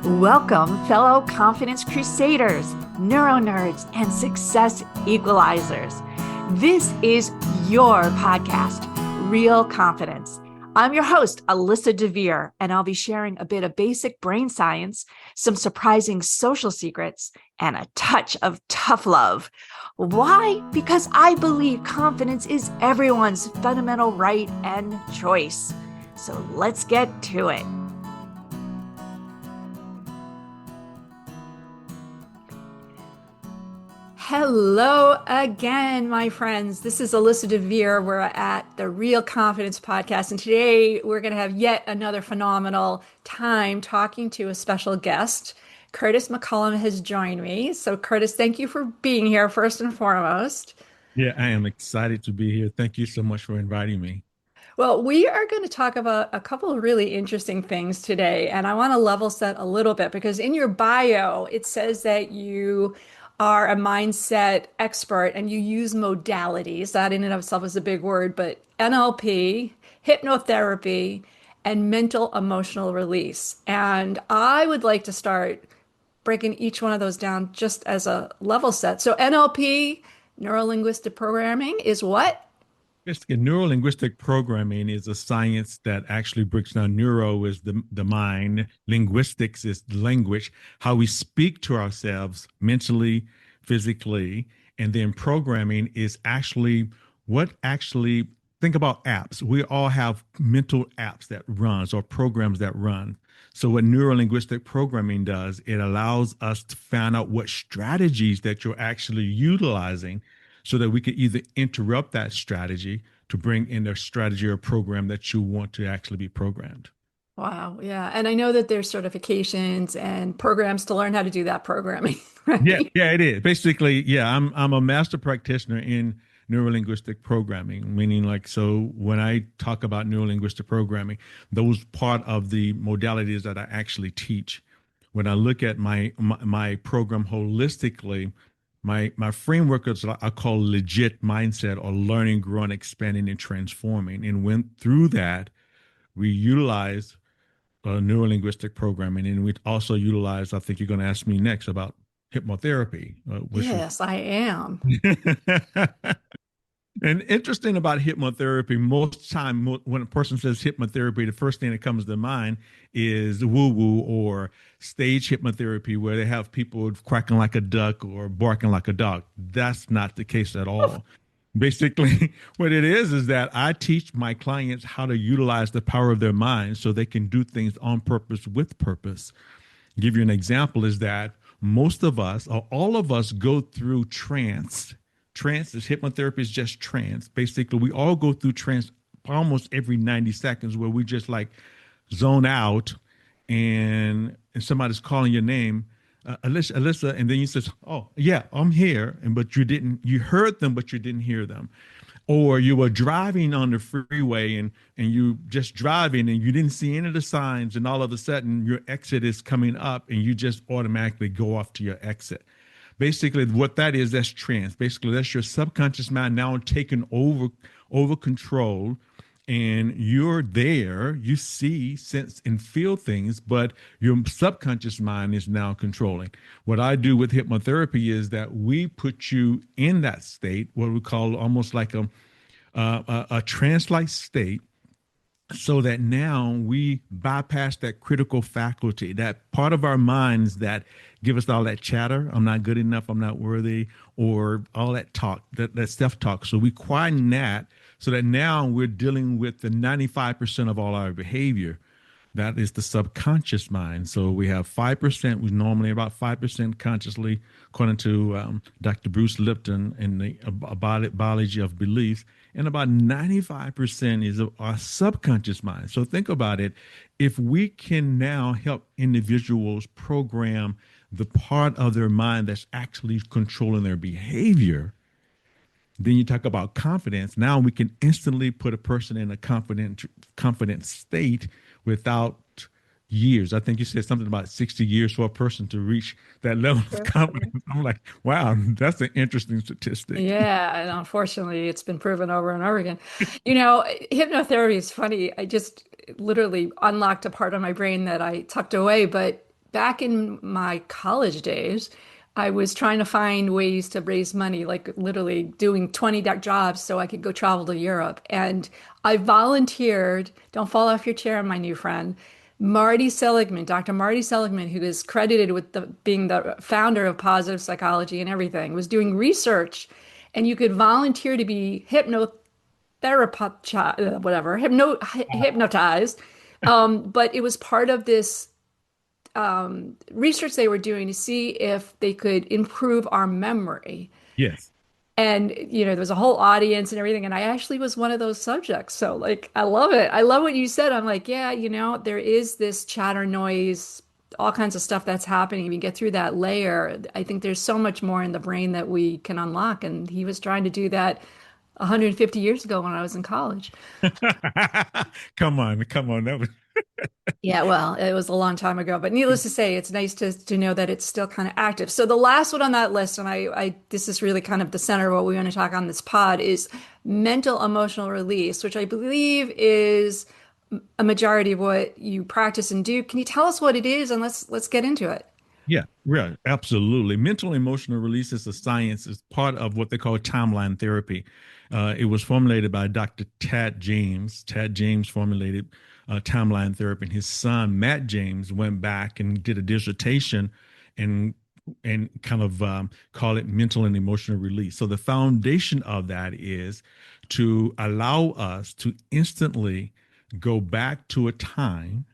Welcome, fellow confidence crusaders, neuro nerds, and success equalizers. This is your podcast, Real Confidence. I'm your host, Alyssa DeVere, and I'll be sharing a bit of basic brain science, some surprising social secrets, and a touch of tough love. Why? Because I believe confidence is everyone's fundamental right and choice. So let's get to it. Hello again, my friends. This is Alyssa DeVere. We're at the Real Confidence Podcast, and today we're going to have yet another phenomenal time talking to a special guest. Curtis McCollum has joined me. So, Curtis, thank you for being here first and foremost. Yeah, I am excited to be here. Thank you so much for inviting me. Well, we are going to talk about a couple of really interesting things today, and I want to level set a little bit because in your bio, it says that you are a mindset expert and you use modalities. That in and of itself is a big word, but NLP, hypnotherapy, and mental emotional release. And I would like to start breaking each one of those down just as a level set. So NLP, neurolinguistic programming, is what? Basically, neurolinguistic programming is a science that actually breaks down neuro is the mind, linguistics is language, how we speak to ourselves mentally, physically, and then programming is actually what actually think about apps. We all have mental apps that runs or programs that run. So what neurolinguistic programming does, it allows us to find out what strategies that you're actually utilizing so that we can either interrupt that strategy to bring in a strategy or program that you want to actually be programmed. Wow, yeah. And I know that there's certifications and programs to learn how to do that programming, Yeah, right? yeah, it is. Basically, yeah, I'm a master practitioner in neurolinguistic programming, meaning like so when I talk about neurolinguistic programming, those part of the modalities that I actually teach. When I look at my program holistically, my framework is what I call legit mindset or learning, growing, expanding, and transforming. And went through that, we utilize neurolinguistic programming, and we also utilize. I think you're going to ask me next about hypnotherapy, which was. Yes, I am. And interesting about hypnotherapy, most time when a person says hypnotherapy, the first thing that comes to mind is woo woo or stage hypnotherapy, where they have people quacking like a duck or barking like a dog. That's not the case at all. Basically, what it is that I teach my clients how to utilize the power of their mind so they can do things on purpose with purpose. Give you an example is that most of us or all of us go through trance. Trance is hypnotherapy is just trance. Basically, we all go through trance almost every 90 seconds where we just like zone out and somebody's calling your name, Alyssa, and then you says, "Oh, yeah, I'm here," and but you heard them, but you didn't hear them, or you were driving on the freeway and you just driving and you didn't see any of the signs, and all of a sudden your exit is coming up, and you just automatically go off to your exit. Basically, what that is, that's trance. Basically, that's your subconscious mind now taking over control, and you're there, you see, sense, and feel things, but your subconscious mind is now controlling. What I do with hypnotherapy is that we put you in that state, what we call almost like a trance-like state, so that now we bypass that critical faculty, that part of our minds that give us all that chatter. I'm not good enough. I'm not worthy, or all that talk, that self-talk. So we quieten that so that now we're dealing with the 95% of all our behavior. That is the subconscious mind. So we have 5%, we normally about 5% consciously, according to Dr. Bruce Lipton in the biology of beliefs, and about 95% is our subconscious mind. So think about it. If we can now help individuals program the part of their mind that's actually controlling their behavior, then you talk about confidence. Now we can instantly put a person in a confident state without years. I think you said something about 60 years for a person to reach that level of confidence. I'm like, wow, that's an interesting statistic. Yeah, and unfortunately, it's been proven over and over again. You know, hypnotherapy is funny. I just literally unlocked a part of my brain that I tucked away, but back in my college days, I was trying to find ways to raise money, like literally doing 20 jobs so I could go travel to Europe. And I volunteered, don't fall off your chair, my new friend, Marty Seligman, Dr. Marty Seligman, who is credited with being the founder of positive psychology and everything, was doing research. And you could volunteer to be hypnotherapist, whatever, hypnotized. But it was part of this research they were doing to see if they could improve our memory. Yes. And, there was a whole audience and everything. And I actually was one of those subjects. So, like, I love it. I love what you said. I'm like, yeah, there is this chatter noise, all kinds of stuff that's happening. If you get through that layer, I think there's so much more in the brain that we can unlock. And he was trying to do that 150 years ago when I was in college. Come on, come on. That was Yeah, well, it was a long time ago, but needless to say, it's nice to know that it's still kind of active. So the last one on that list, and I this is really kind of the center of what we want to talk on this pod, is mental emotional release, which I believe is a majority of what you practice and do. Can you tell us what it is, and let's get into it? yeah, absolutely. Mental emotional release is a science, is part of what they call timeline therapy. It was formulated by Dr. Tad James. Tad James formulated timeline therapy, and his son Matt James went back and did a dissertation and kind of call it mental and emotional release. So the foundation of that is to allow us to instantly go back to a time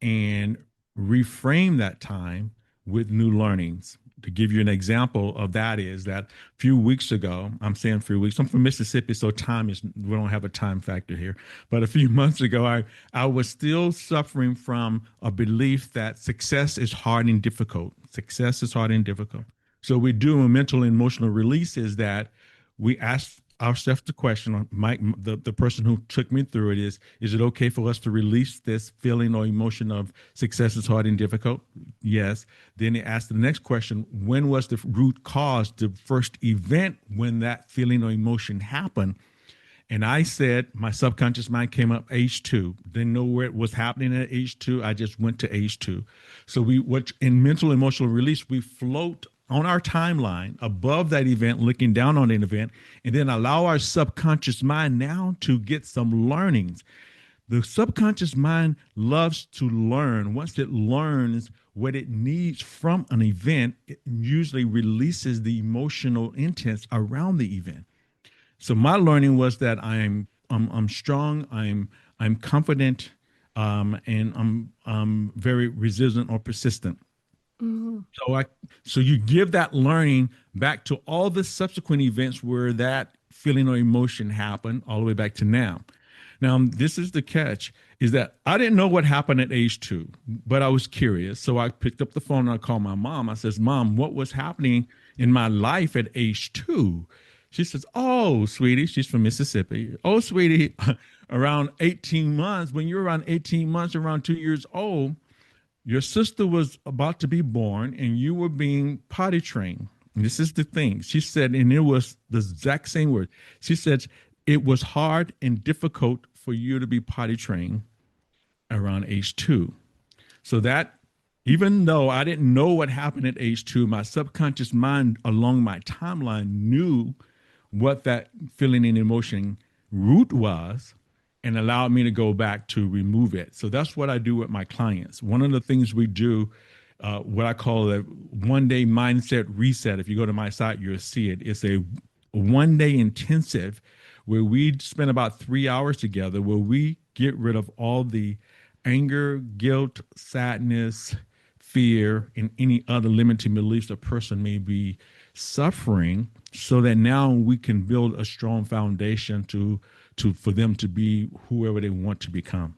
and reframe that time with new learnings. To give you an example of that is that a few weeks ago, I'm saying a few weeks, I'm from Mississippi, so time is, we don't have a time factor here. But a few months ago, I was still suffering from a belief that success is hard and difficult. Success is hard and difficult. So we do a mental and emotional release is that we ask ourselves the question, Mike, the person who took me through it is it okay for us to release this feeling or emotion of success is hard and difficult? Yes. Then they asked the next question, when was the root cause, the first event when that feeling or emotion happened? And I said, my subconscious mind came up age two. Didn't know where it was happening at age two. I just went to age two. So what in mental emotional release, we float on our timeline above that event, looking down on an event, and then allow our subconscious mind now to get some learnings. The subconscious mind loves to learn. Once it learns what it needs from an event, it usually releases the emotional intents around the event. So my learning was that I'm strong, I'm confident, and I'm very resilient or persistent. Mhm. So you give that learning back to all the subsequent events where that feeling or emotion happened, all the way back to now. Now, this is the catch, is that I didn't know what happened at age two, but I was curious. So I picked up the phone and I called my mom. I says, Mom, what was happening in my life at age two? She says, oh, sweetie, she's from Mississippi. Oh, sweetie, around 18 months, when you're around 18 months, around 2 years old, your sister was about to be born and you were being potty trained. And this is the thing. She said, and it was the exact same word. She said, it was hard and difficult for you to be potty trained around age two. So that, even though I didn't know what happened at age two, my subconscious mind along my timeline knew what that feeling and emotion root was and allowed me to go back to remove it. So that's what I do with my clients. One of the things we do, what I call a 1 day mindset reset. If you go to my site, you'll see it. It's a 1 day intensive where we spend about 3 hours together, where we get rid of all the anger, guilt, sadness, fear, and any other limiting beliefs a person may be suffering, so that now we can build a strong foundation to for them to be whoever they want to become.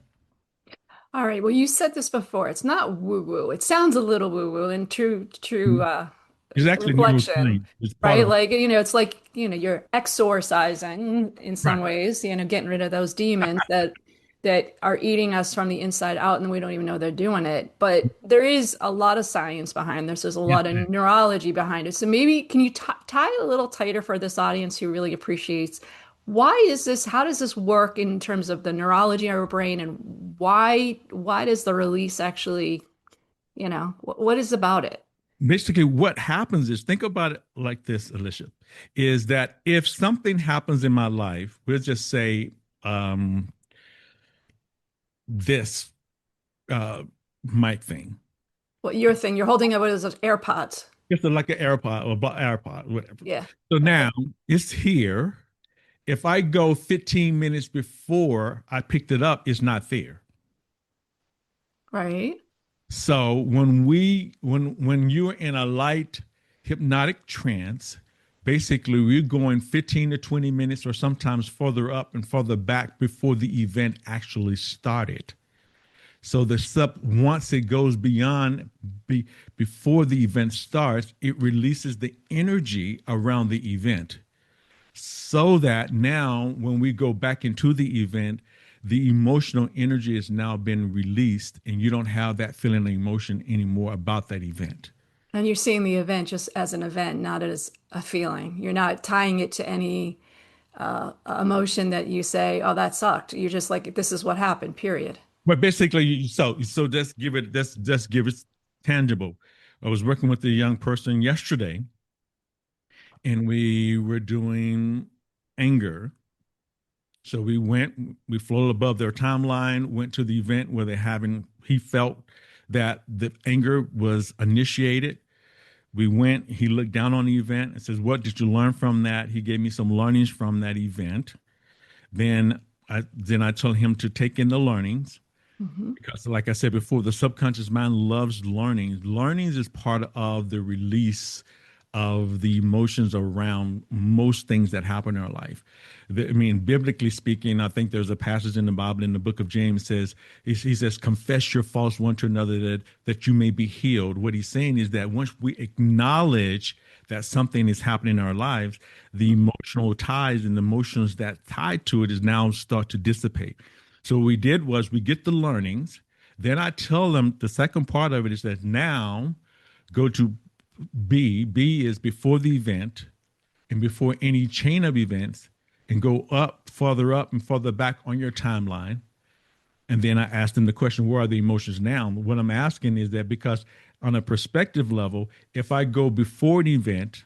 All right. Well, you said this before. It's not woo-woo. It sounds a little woo-woo in true It's actually reflection, neuroscience. It's part right? of Like, it's like, you're exorcising in some right. ways, getting rid of those demons that are eating us from the inside out and we don't even know they're doing it. But there is a lot of science behind this. There's a Yes, lot of neurology behind it. So maybe can you tie it a little tighter for this audience who really appreciates why is this, how does this work in terms of the neurology of our brain and why does the release actually, What is about it? Basically, what happens is, think about it like this, Alicia, is that if something happens in my life, we'll just say um, this uh, mic thing. What your thing? You're holding up what is it, AirPods? It's like an AirPod or AirPod, whatever. Yeah. So Okay. now it's here. If I go 15 minutes before I picked it up, it's not there. Right. So when you're in a light hypnotic trance, basically we're going 15 to 20 minutes or sometimes further up and further back before the event actually started. So the sub once it goes beyond before the event starts, it releases the energy around the event so that now when we go back into the event, the emotional energy has now been released and you don't have that feeling of emotion anymore about that event. And you're seeing the event just as an event, not as a feeling. You're not tying it to any emotion that you say, "Oh, that sucked." You're just like, "This is what happened." Period. But basically, so just give it tangible. I was working with a young person yesterday, and we were doing anger. So we floated above their timeline, went to the event where he felt that the anger was initiated. We went, he looked down on the event and says, "What did you learn from that?" He gave me some learnings from that event. Then I told him to take in the learnings Hmm. because, like I said before, the subconscious mind loves learnings. Learnings is part of the release of the emotions around most things that happen in our life. I mean, biblically speaking, I think there's a passage in the Bible in the book of James he says, "Confess your faults one to another that you may be healed." What he's saying is that once we acknowledge that something is happening in our lives, the emotional ties and the emotions that tied to it is now start to dissipate. So what we did was we get the learnings. Then I tell them the second part of it is that now go to B. B is before the event and before any chain of events, and go further up and further back on your timeline. And then I asked them the question, where are the emotions now? What I'm asking is that because on a perspective level, if I go before an event,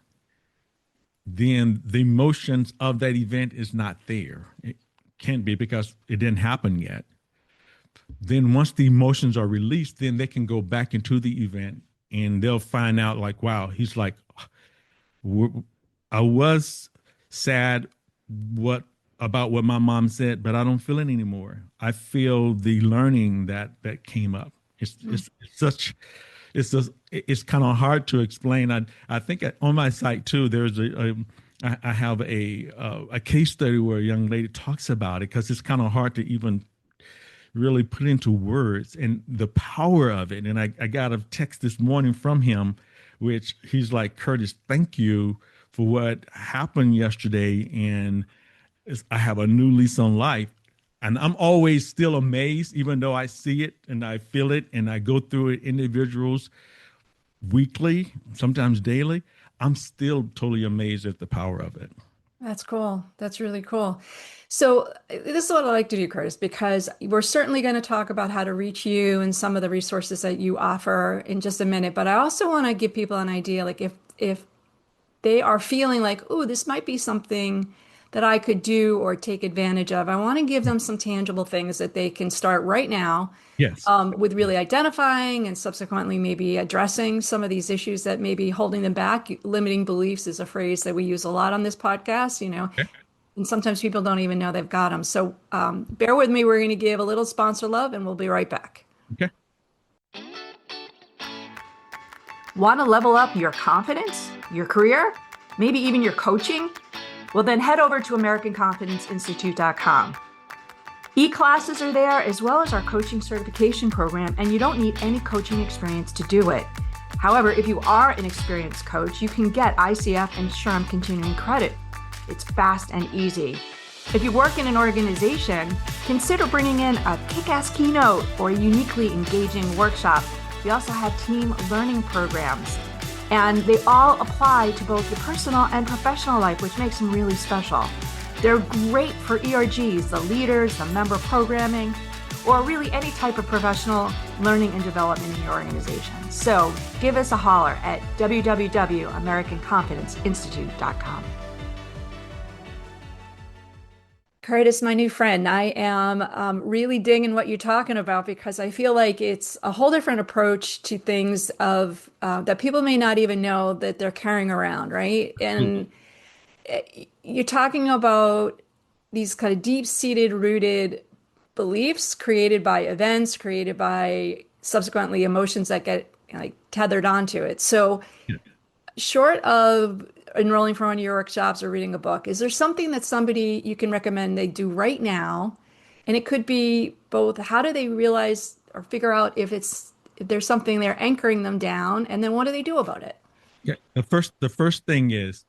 then the emotions of that event is not there. It can't be because it didn't happen yet. Then once the emotions are released, then they can go back into the event and they'll find out like, wow, he's like, I was sad about what my mom said, but I don't feel it anymore. I feel the learning that came up. It's kind of hard to explain. I think on my site too, I have a case study where a young lady talks about it because it's kind of hard to even really put into words and the power of it. And I got a text this morning from him, which he's like, "Curtis, thank you for what happened yesterday. And I have a new lease on life." And I'm always still amazed, even though I see it and I feel it and I go through it individuals weekly, sometimes daily. I'm still totally amazed at the power of it. That's cool. That's really cool. So this is what I like to do, Curtis, because we're certainly going to talk about how to reach you and some of the resources that you offer in just a minute. But I also want to give people an idea, like if they are feeling like, oh, this might be something that I could do or take advantage of. I want to give them some tangible things that they can start right now Yes. with really identifying and subsequently maybe addressing some of these issues that may be holding them back. Limiting beliefs is a phrase that we use a lot on this podcast, Okay. and sometimes people don't even know they've got them. So bear with me. We're going to give a little sponsor love and we'll be right back. Okay. Want to level up your confidence, your career, maybe even your coaching? Well, then head over to AmericanConfidenceInstitute.com. E-classes are there as well as our coaching certification program, and you don't need any coaching experience to do it. However, if you are an experienced coach, you can get ICF and SHRM continuing credit. It's fast and easy. If you work in an organization, consider bringing in a kick-ass keynote or a uniquely engaging workshop. We also have team learning programs, and they all apply to both your personal and professional life, which makes them really special. They're great for ERGs, the leaders, the member programming, or really any type of professional learning and development in your organization. So give us a holler at www.americanconfidenceinstitute.com. Curtis, my new friend, I am really digging what you're talking about because I feel like it's a whole different approach to things of that people may not even know that they're carrying around, right? And you're talking about these kind of deep-seated, rooted beliefs created by events, created by subsequently emotions that get like tethered onto it. So Yeah. short of enrolling for one of your workshops or reading a book, is there something that somebody you can recommend they do right now? And it could be both how do they realize or figure out if there's something there anchoring them down, and then what do they do about it? Yeah. The first thing is,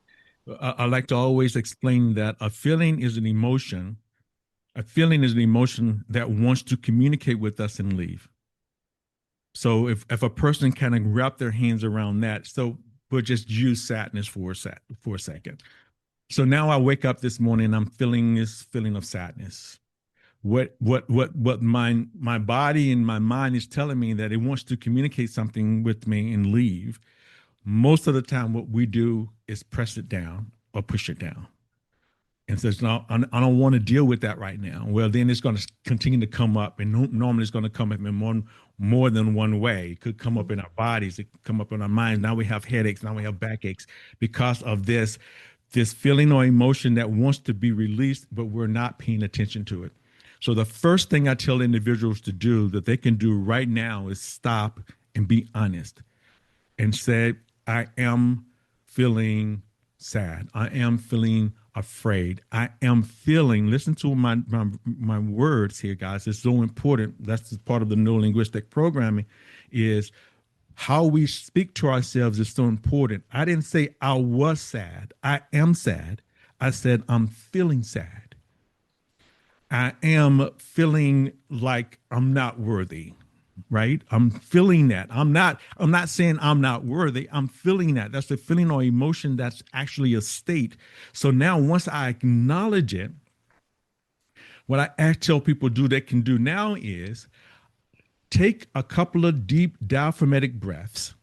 I like to always explain that a feeling is an emotion. A feeling is an emotion that wants to communicate with us and leave. So if a person kind of wrap their hands around that, so we'll just use sadness for a second. So now I wake up this morning, I'm feeling this feeling of sadness. What my body and my mind is telling me that it wants to communicate something with me and leave. Most of the time, what we do is press it down or push it down and says, no, I don't want to deal with that right now. Well, then it's going to continue to come up, and normally it's going to come up in more than one way. It could come up in our bodies, it could come up in our minds. Now we have headaches, now we have backaches because of this feeling or emotion that wants to be released, but we're not paying attention to it. So the first thing I tell individuals to do that they can do right now is stop and be honest and say, I am feeling sad. I am feeling afraid. I am feeling, listen to my words here, guys. It's so important. That's part of the neurolinguistic programming is how we speak to ourselves is so important. I didn't say I was sad. I am sad. I said I'm feeling sad. I am feeling like I'm not worthy, right? I'm feeling that. I'm not saying I'm not worthy. I'm feeling that. That's a feeling or emotion that's actually a state. So now once I acknowledge it, what I tell people they can do now is take a couple of deep diaphragmatic breaths.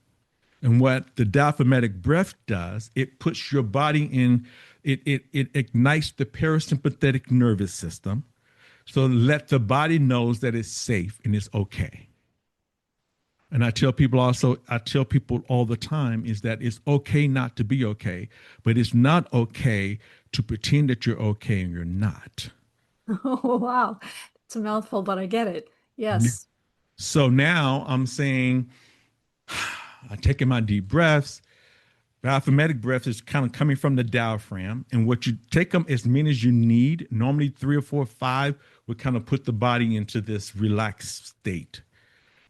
And what the diaphragmatic breath does, it puts your body in, it ignites the parasympathetic nervous system. So let the body knows that it's safe and it's okay. And I tell people all the time is that it's okay not to be okay, but it's not okay to pretend that you're okay and you're not. Oh, wow. It's a mouthful, but I get it. Yes. So now I'm saying, I'm taking my deep breaths. Diaphragmatic breath is kind of coming from the diaphragm. And what you take them as many as you need, normally 3 or 4 or 5, would kind of put the body into this relaxed state.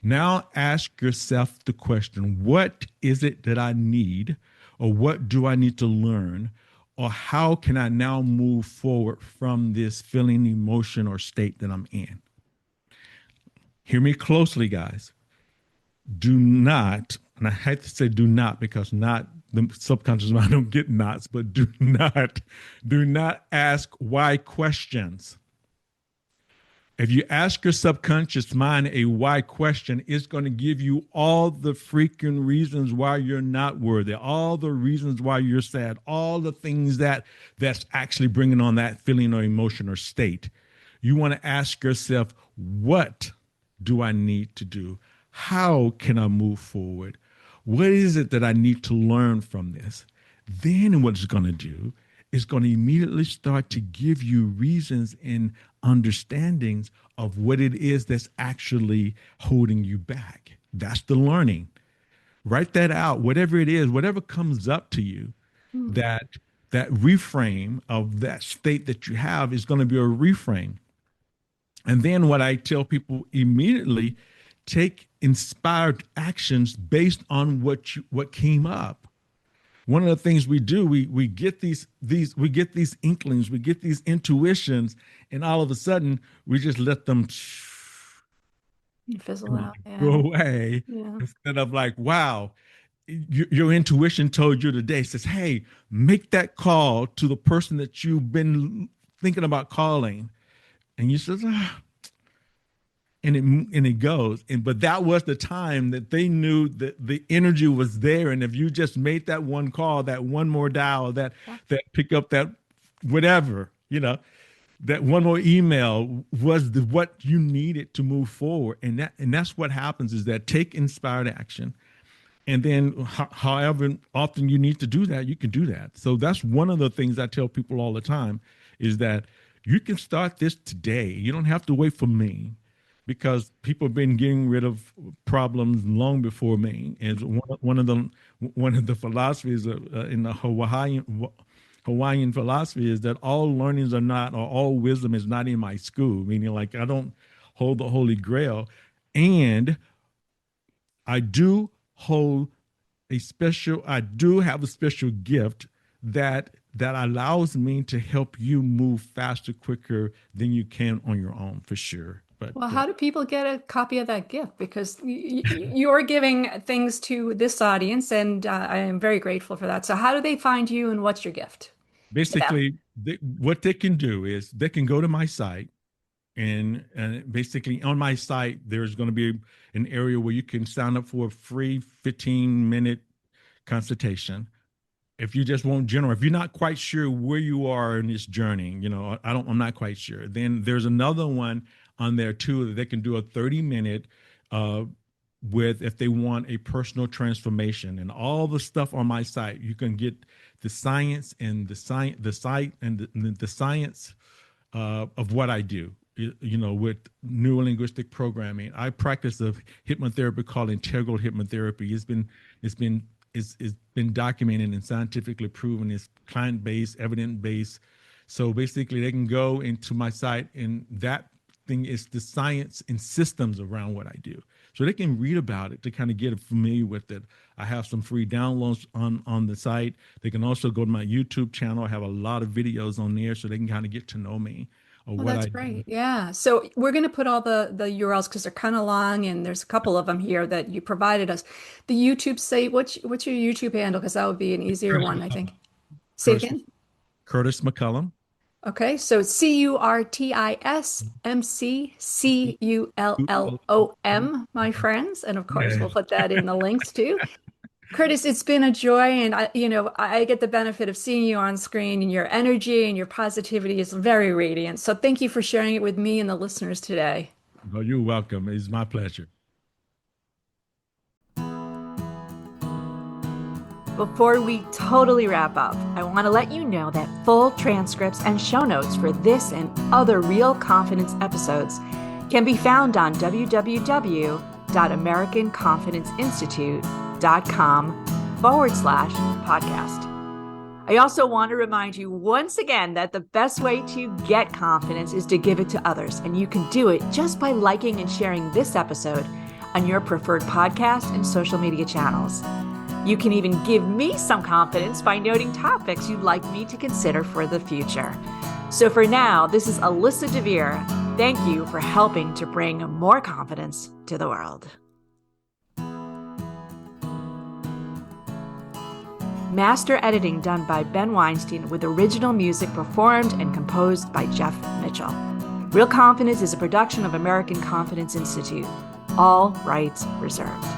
Now ask yourself the question, what is it that I need, or what do I need to learn, or how can I now move forward from this feeling, emotion, or state that I'm in? Hear me closely, guys. Do not, and I had to say do not because not the subconscious mind don't get knots, but do not ask why questions. If you ask your subconscious mind a why question, it's going to give you all the freaking reasons why you're not worthy, all the reasons why you're sad, all the things that's actually bringing on that feeling or emotion or state. You want to ask yourself, what do I need to do? How can I move forward? What is it that I need to learn from this? Then what it's going to do is going to immediately start to give you reasons and understandings of what it is that's actually holding you back. That's the learning. Write that out, whatever it is, whatever comes up to you, Hmm. that reframe of that state that you have is going to be a reframe. And then what I tell people immediately, take inspired actions based on what came up. One of the things we do, we get these inklings, we get these intuitions, and all of a sudden we just let them You fizzle out. go Yeah. away Yeah. instead of like, wow, your intuition told you today, says, hey, make that call to the person that you've been thinking about calling. And you says, and it goes. And but that was the time that they knew that the energy was there. And if you just made that one call, that one more dial, that pick up that whatever, that one more email was what you needed to move forward. And that's what happens is that take inspired action. And then, however often you need to do that, you can do that. So that's one of the things I tell people all the time is that you can start this today. You don't have to wait for me because people have been getting rid of problems long before me. And one of the philosophies in the Hawaiian philosophy is that all learnings are not, or all wisdom is not in my school, meaning like I don't hold the Holy Grail. And I do I do have a special gift that allows me to help you move faster, quicker than you can on your own, for sure. But Well, how do people get a copy of that gift? Because you're giving things to this audience, and I am very grateful for that. So, how do they find you, and what's your gift to them? basically, what they can do is they can go to my site, and basically on my site, there's going to be an area where you can sign up for a free 15-minute consultation. If you just want general, if you're not quite sure where you are in this journey, I'm not quite sure. Then there's another one on there too that they can do a 30-minute with if they want a personal transformation. And all the stuff on my site, you can get the science and the site and the science of what I do. With neurolinguistic programming, I practice a hypnotherapy called integral hypnotherapy. It's been documented and scientifically proven. It's client-based, evidence-based. So basically, they can go into my site, and that thing is the science and systems around what I do. So they can read about it to kind of get familiar with it. I have some free downloads on the site. They can also go to my YouTube channel. I have a lot of videos on there, so they can kind of get to know me or Well, what that's I do. great. Yeah. So we're going to put all the URLs because they're kind of long, and there's a couple of them here that you provided us. The YouTube site, what's your YouTube handle? Because that would be an easier Curtis one, I think. McCollum. Say it Curtis, again. Curtis McCollum. Okay. So it's CurtisMcCullum, my friends. And of course, Yeah. we'll put that in the links too. Curtis, it's been a joy, and I get the benefit of seeing you on screen, and your energy and your positivity is very radiant. So thank you for sharing it with me and the listeners today. Well, you're welcome. It's my pleasure. Before we totally wrap up, I want to let you know that full transcripts and show notes for this and other Real Confidence episodes can be found on www.americanconfidenceinstitute.com/podcast. I also want to remind you once again that the best way to get confidence is to give it to others, and you can do it just by liking and sharing this episode on your preferred podcast and social media channels. You can even give me some confidence by noting topics you'd like me to consider for the future. So for now, this is Alyssa DeVere. Thank you for helping to bring more confidence to the world. Master editing done by Ben Weinstein with original music performed and composed by Jeff Mitchell. Real Confidence is a production of American Confidence Institute. All rights reserved.